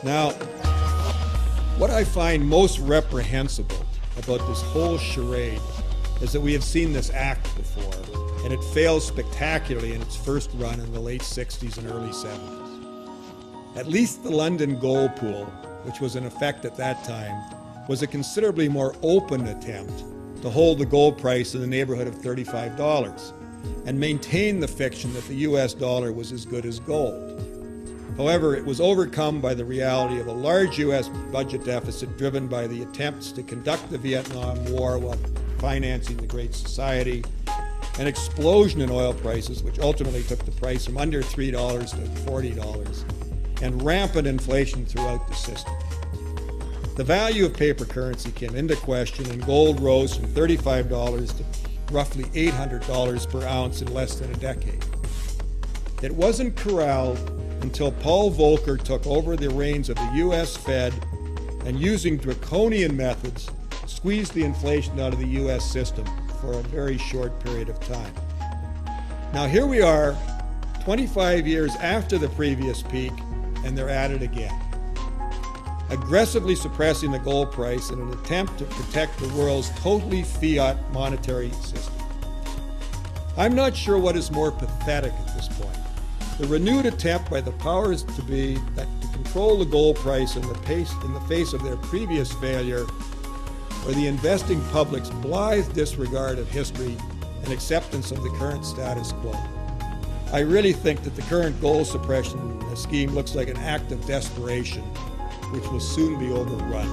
Now, what I find most reprehensible about this whole charade is that we have seen this act before, and it failed spectacularly in its first run in the late 60s and early 70s. At least the London Gold Pool, which was in effect at that time, was a considerably more open attempt to hold the gold price in the neighborhood of $35 and maintain the fiction that the US dollar was as good as gold. However, it was overcome by the reality of a large US budget deficit driven by the attempts to conduct the Vietnam War while financing the Great Society, an explosion in oil prices, which ultimately took the price from under $3 to $40, and rampant inflation throughout the system. The value of paper currency came into question, and gold rose from $35 to roughly $800 per ounce in less than a decade. It wasn't corralled until Paul Volcker took over the reins of the US Fed and, using draconian methods, squeezed the inflation out of the US system for a very short period of time. Now here we are, 25 years after the previous peak, and they're at it again, aggressively suppressing the gold price in an attempt to protect the world's totally fiat monetary system. I'm not sure what is more pathetic at this point: the renewed attempt by the powers to be to control the gold price in the face of their previous failure, or the investing public's blithe disregard of history and acceptance of the current status quo. I really think that the current gold suppression scheme looks like an act of desperation, which will soon be overrun.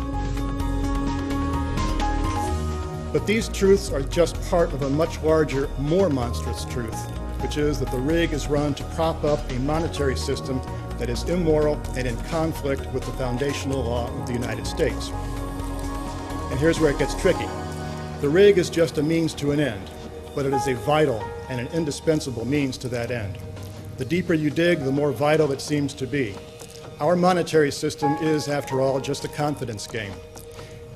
But these truths are just part of a much larger, more monstrous truth, which is that the rig is run to prop up a monetary system that is immoral and in conflict with the foundational law of the United States. And here's where it gets tricky. The rig is just a means to an end, but it is a vital and an indispensable means to that end. The deeper you dig, the more vital it seems to be. Our monetary system is, after all, just a confidence game.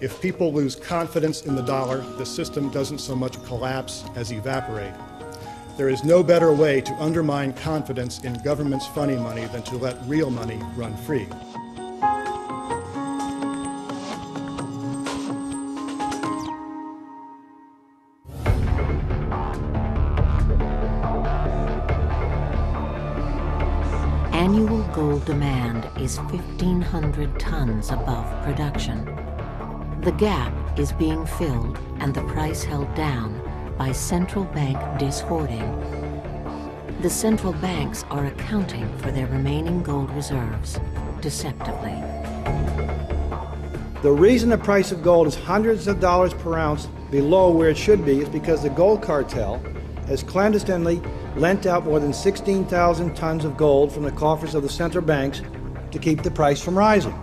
If people lose confidence in the dollar, the system doesn't so much collapse as evaporate. There is no better way to undermine confidence in government's funny money than to let real money run free. Annual gold demand is 1,500 tons above production. The gap is being filled and the price held down by central bank dishoarding. The central banks are accounting for their remaining gold reserves deceptively. The reason the price of gold is hundreds of dollars per ounce below where it should be is because the gold cartel has clandestinely lent out more than 16,000 tons of gold from the coffers of the central banks to keep the price from rising.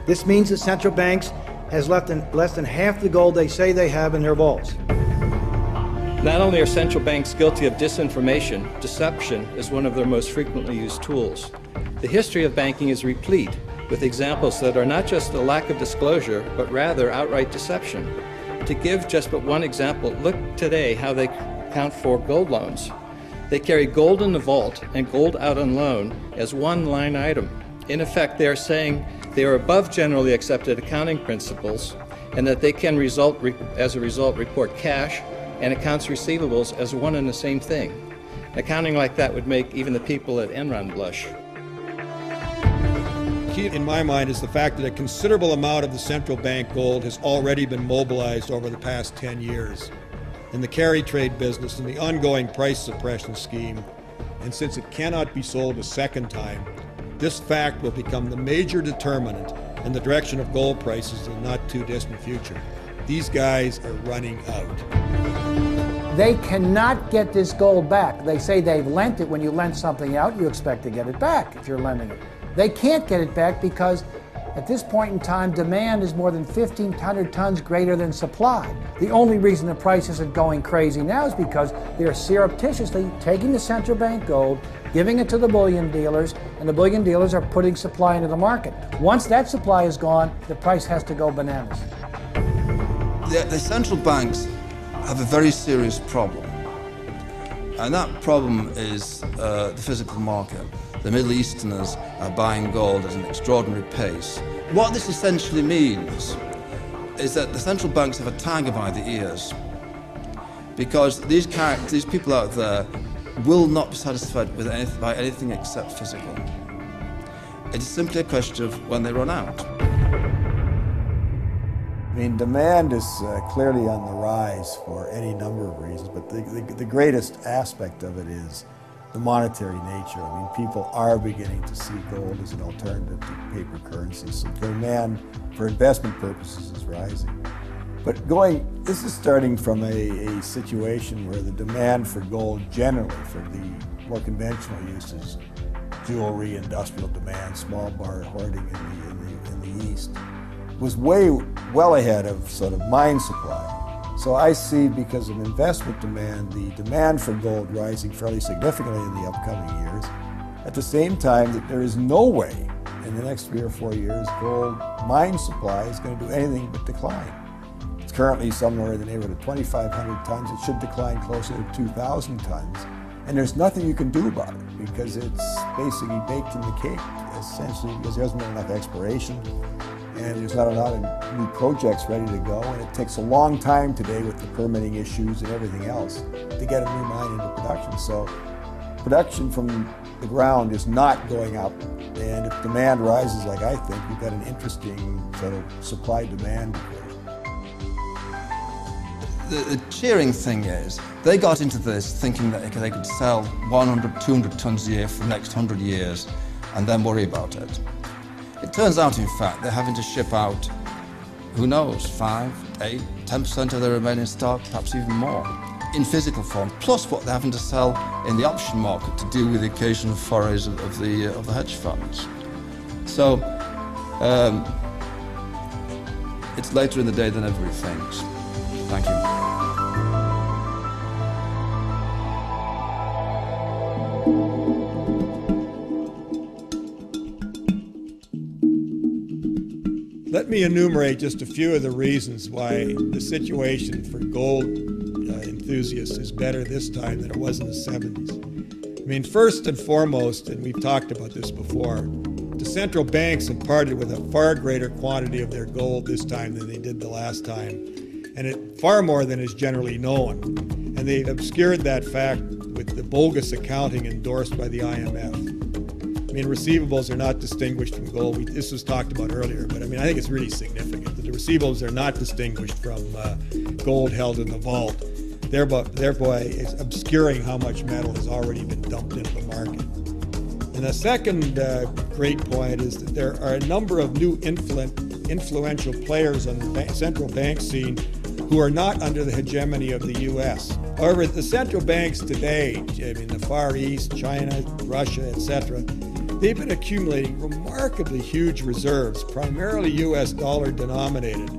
This means the central banks has less than half the gold they say they have in their vaults. Not only are central banks guilty of disinformation, deception is one of their most frequently used tools. The history of banking is replete with examples that are not just a lack of disclosure, but rather outright deception. To give just but one example, look today how they account for gold loans. They carry gold in the vault and gold out on loan as one line item. In effect, they are saying they are above generally accepted accounting principles and that they can as a result report cash and accounts receivables as one and the same thing. Accounting like that would make even the people at Enron blush. Key in my mind is the fact that a considerable amount of the central bank gold has already been mobilized over the past 10 years in the carry trade business and the ongoing price suppression scheme, and since it cannot be sold a second time, this fact will become the major determinant in the direction of gold prices in the not too distant future. These guys are running out. They cannot get this gold back. They say they've lent it. When you lend something out, you expect to get it back if you're lending it. They can't get it back because at this point in time, demand is more than 1,500 tons greater than supply. The only reason the price isn't going crazy now is because they're surreptitiously taking the central bank gold, giving it to the bullion dealers, and the bullion dealers are putting supply into the market. Once that supply is gone, the price has to go bananas. The central banks have a very serious problem, and that problem is the physical market. the Middle Easterners are buying gold at an extraordinary pace. What this essentially means is that the central banks have a tiger by the ears, because these people out there will not be satisfied with by anything except physical. It is simply a question of when they run out. I mean, demand is clearly on the rise for any number of reasons, but the greatest aspect of it is the monetary nature. I mean, people are beginning to see gold as an alternative to paper currency, so demand for investment purposes is rising. But this is starting from a situation where the demand for gold generally, for the more conventional uses, jewelry, industrial demand, small bar hoarding in the East, was well ahead of sort of mine supply. So I see, because of investment demand, the demand for gold rising fairly significantly in the upcoming years. At the same time, that there is no way in the next 3 or 4 years gold mine supply is going to do anything but decline. It's currently somewhere in the neighborhood of 2,500 tons. It should decline closer to 2,000 tons. And there's nothing you can do about it, because it's basically baked in the cake, essentially, because there hasn't been enough exploration and there's not a lot of new projects ready to go, and it takes a long time today with the permitting issues and everything else to get a new mine into production. So production from the ground is not going up, and if demand rises like I think, we've got an interesting sort of supply-demand equation. The cheering thing is, they got into this thinking that they could sell 100, 200 tons a year for the next 100 years and then worry about it. It turns out, in fact, they're having to ship out, who knows, 5, 8, 10% of their remaining stock, perhaps even more, in physical form, plus what they're having to sell in the option market to deal with the occasional forays of the hedge funds. So, it's later in the day than everybody thinks. Thank you. Let me enumerate just a few of the reasons why the situation for gold enthusiasts is better this time than it was in the 70s. I mean, first and foremost, and we've talked about this before, the central banks have parted with a far greater quantity of their gold this time than they did the last time, and far more than is generally known. And they've obscured that fact with the bogus accounting endorsed by the IMF. I mean, receivables are not distinguished from gold. This was talked about earlier, but I mean, I think it's really significant that the receivables are not distinguished from gold held in the vault, thereby it's obscuring how much metal has already been dumped into the market. And the second great point is that there are a number of new influential players on the central bank scene who are not under the hegemony of the U.S. However, the central banks today, I mean, the Far East, China, Russia, etc., they've been accumulating remarkably huge reserves, primarily U.S. dollar denominated.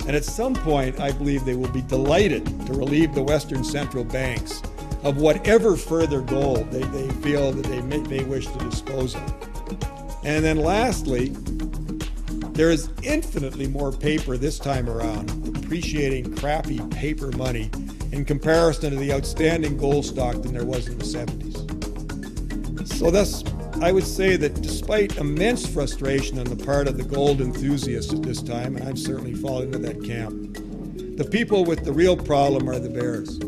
And at some point, I believe they will be delighted to relieve the Western central banks of whatever further gold they feel that they may wish to dispose of. And then lastly, there is infinitely more paper this time around, appreciating crappy paper money in comparison to the outstanding gold stock than there was in the 70s. So thus, I would say that despite immense frustration on the part of the gold enthusiasts at this time, and I've certainly fallen into that camp, the people with the real problem are the bears.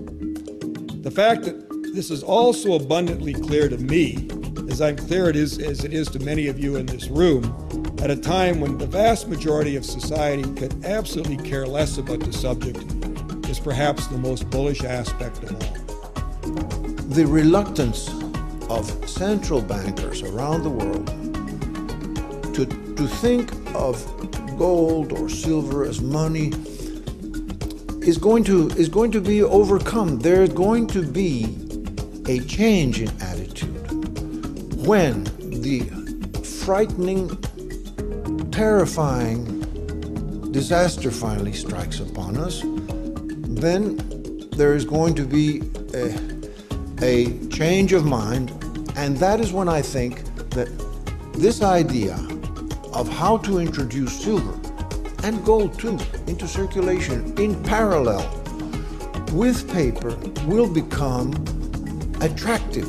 The fact that this is also abundantly clear to me, as clear as it is to many of you in this room, at a time when the vast majority of society could absolutely care less about the subject, is perhaps the most bullish aspect of all. The reluctance of central bankers around the world to think of gold or silver as money is going to be overcome. There's going to be a change in attitude when the frightening, terrifying disaster finally strikes upon us. Then there is going to be a change of mind, and that is when I think that this idea of how to introduce silver and gold too into circulation in parallel with paper will become attractive.